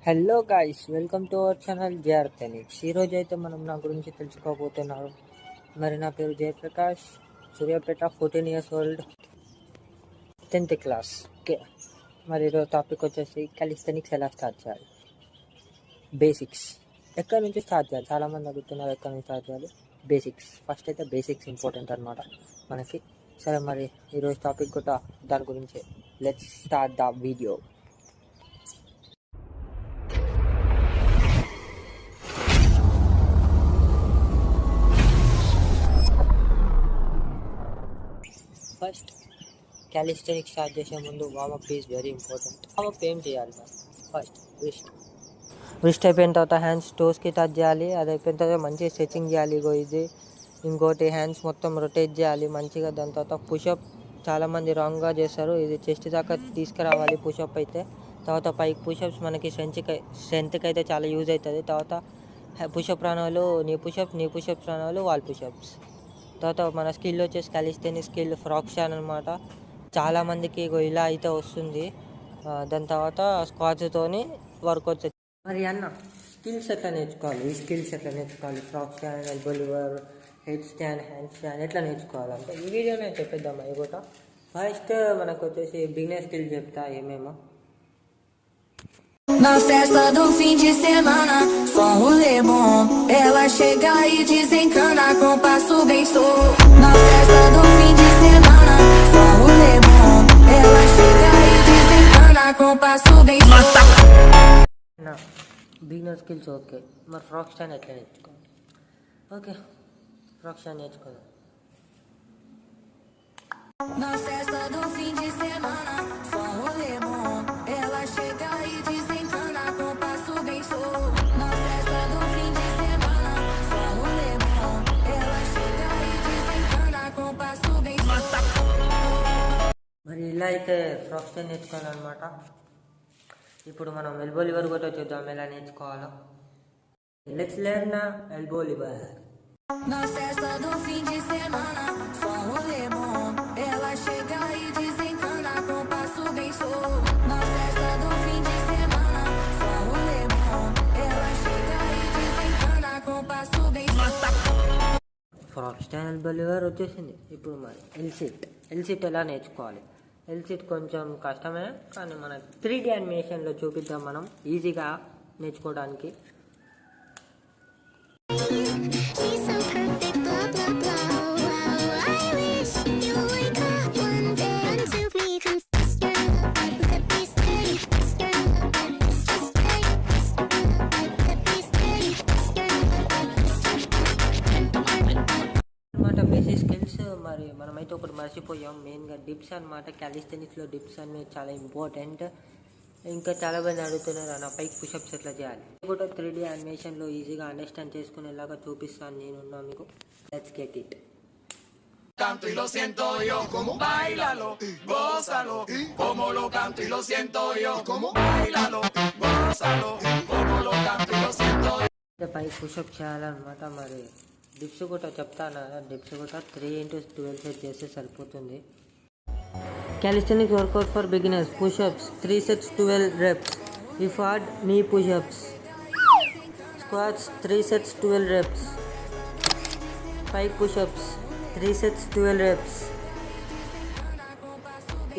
Hello guys, welcome to our channel JR టెనిక్స్. ఈరోజు అయితే మనం నా గురించి తెలుసుకోబోతున్నారు. మరి నా పేరు Jayaprakash, Suryapet, 14 years old, 10th class. Okay, మరి ఈరోజు టాపిక్ వచ్చేసి కాలిస్థెనిక్స్ ఎలా స్టార్ట్ చేయాలి, బేసిక్స్. ఎక్కడి నుంచి స్టార్ట్ చేయాలి? చాలామంది అడుగుతున్నారు ఎక్కడి నుంచి స్టార్ట్ చేయాలి. బేసిక్స్ ఫస్ట్ అయితే బేసిక్స్ ఇంపార్టెంట్ అనమాట మనకి. సరే, మరి ఈరోజు టాపిక్ కూడా దాని గురించి. Let's start the video. First calisthenics start చేసే ముందు warmup is very important. Warmup ఏం చేయాలి మనం? ఫస్ట్ రిస్ట్ అయిపోయిన తర్వాత హ్యాండ్స్ టోస్కి టచ్ చేయాలి. అది అయిపోయిన తర్వాత మంచిగా స్ట్రెచింగ్ చేయాలి. ఇది ఇంకోటి హ్యాండ్స్ మొత్తం రొటేట్ చేయాలి మంచిగా. దాని తర్వాత పుషప్ చాలామంది రాంగ్గా చేస్తారు. ఇది చెస్ట్ దాకా తీసుకురావాలి పుషప్ అయితే. తర్వాత పైకి పుషప్స్ మనకి స్ట్రెంత్కి అయితే చాలా యూజ్ అవుతుంది. తర్వాత పుషప్ రాని నీ పుషప్స్ రాని వాల్ పుషప్స్. తర్వాత మన స్కిల్ వచ్చేసి కాలిస్థెనిక్స్ స్కిల్ ఫ్రాక్ స్టాన్ అనమాట. చాలామందికి ఇలా అయితే వస్తుంది. దాని తర్వాత స్క్వాట్స్తోని వర్కౌట్స్. మరి అన్న స్కిల్స్ ఎట్లా నేర్చుకోవాలి? Frock stand, elbow liver, head stand, hand stand ఎట్లా నేర్చుకోవాలంటే ఈ వీడియోనే చెప్పేద్దాం. అవి కూడా ఫస్ట్ మనకు వచ్చేసి బిగినర్ స్కిల్ చెప్తా ఏమేమో. Na festa do fim de semana, só um rolê bom. Ela chega e desencana com passo bem solto. Na festa do fim de semana, só um rolê bom. Ela chega e desencana com passo bem solto. Beginner skills okay. మరి frock stand ఎట్లా నేర్చుకోవాలి? Okay, frock stand నేర్చుకోవాలి. Na festa do fim de semana, só um rolê bom. Ela chega e desencana com passo bem solto. Na festa do fim de semana, só um rolê bom. Ela chega e desencana com passo bem solto. మరి ఇలా అయితే frock stand నేర్చుకోవాలన్నమాట. ఇప్పుడు మనం elbow liver కూడా చూద్దాం ఎలా నేర్చుకోవాలో. Let's learn elbow lever. Na festa do fim de semana, só um rolê bom. Ela chega e desencana com passo bem solto. Na festa do fim de semana, só um rolê bom. Ela chega e desencana com passo bem solto. Frock stand, elbow liver వచ్చేసింది. ఇప్పుడు మరి ఎల్సిట్ ఎలా నేర్చుకోవాలి? ఎల్సిట్ కొంచెం కష్టమే, కానీ మన 3D యానిమేషన్లో చూపిద్దాం మనం ఈజీగా నేర్చుకోవడానికి. She's so perfect, blah blah blah. Wow, I wish you wake up one day and to me confess your love. Let me stay, your love. It's just stay, let me stay, your అనమాట basic skills. మరి మనమైతే ఒకటి మర్చిపోయాం, మెయిన్గా dips అనమాట. క్యాలిస్థెనిక్స్లో dips అనేవి చాలా important. ఇంకా చాలా మంది అడుగుతున్నారు అన్న పైకి పుషప్స్ ఎట్లా చేయాలి. కూడా 3D యానిమేషన్లో ఈజీగా అండర్స్టాండ్ చేసుకునేలాగా చూపిస్తాను నేనున్నా మీకు. Let's get it. Canto y lo siento yo, como bailalo, gózalo, como lo canto y lo siento yo, como bailalo, gózalo, como lo canto y lo siento yo. పైకి push up చేయాలన్నమాట. మరి dips కూడా చెప్తాను. Dips కూడా 3 into 12 set చేస్తే సరిపోతుంది. Calisthenics workout for beginners. Push-ups 3 sets 12 reps. If hard, knee push-ups. Squats 3 sets 12 reps. Pike push-ups 3 sets 12 reps.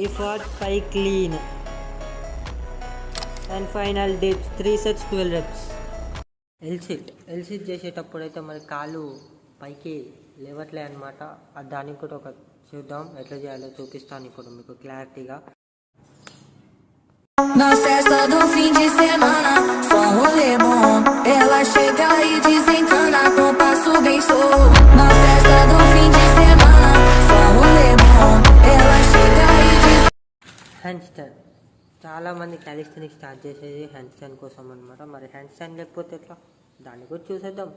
If hard, pike clean. And final dips 3 sets 12 reps. ఎల్సిట్ చేసేటప్పుడు అయితే మరి కాళ్ళు పైకి లేవట్లే అనమాట. దానికి కూడా ఒక చూద్దాం ఎట్లా చేయాలో చూపిస్తాను ఇప్పుడు మీకు క్లారిటీగా. Na festa do fim de semana, só um rolê bom. Ela chega e desencana com passo bem solto. Na festa do fim de semana, só um rolê bom. Ela chega e hand stand. చాలామంది callisthenics start చేసేది hand stand కోసం అనమాట. మరి hand stand లేకపోతే ఎట్లా, దాన్ని కూడా చూసేద్దాం.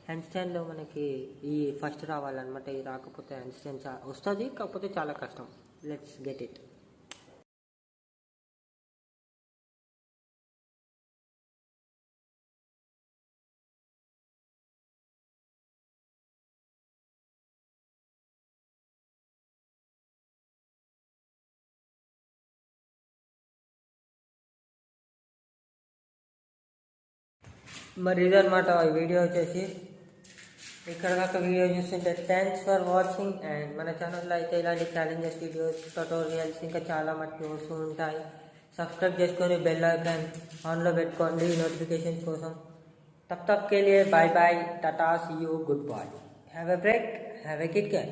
హ్యాండ్ స్టాండ్లో మనకి ఈ ఫస్ట్ రావాలన్నమాట. ఇది రాకపోతే హ్యాండ్ స్టాండ్ వస్తుంది, కాకపోతే చాలా కష్టం. Let's get it. మరి ఇదన్నమాట ఈ వీడియో వచ్చేసి. ఇక్కడ దాకా వీడియో చూస్తుంటే థ్యాంక్స్ ఫర్ వాచింగ్. అండ్ మన ఛానల్లో అయితే ఇలాంటి ఛాలెంజెస్ వీడియోస్, ట్యుటోరియల్స్ ఇంకా చాలా మటుకు వస్తూ ఉంటాయి. సబ్స్క్రైబ్ చేసుకొని బెల్ ఐకాన్ ఆన్లో పెట్టుకోండి నోటిఫికేషన్స్ కోసం. तब तक के लिए bye bye, tata, see you, goodbye, have a break, have a Kit cat.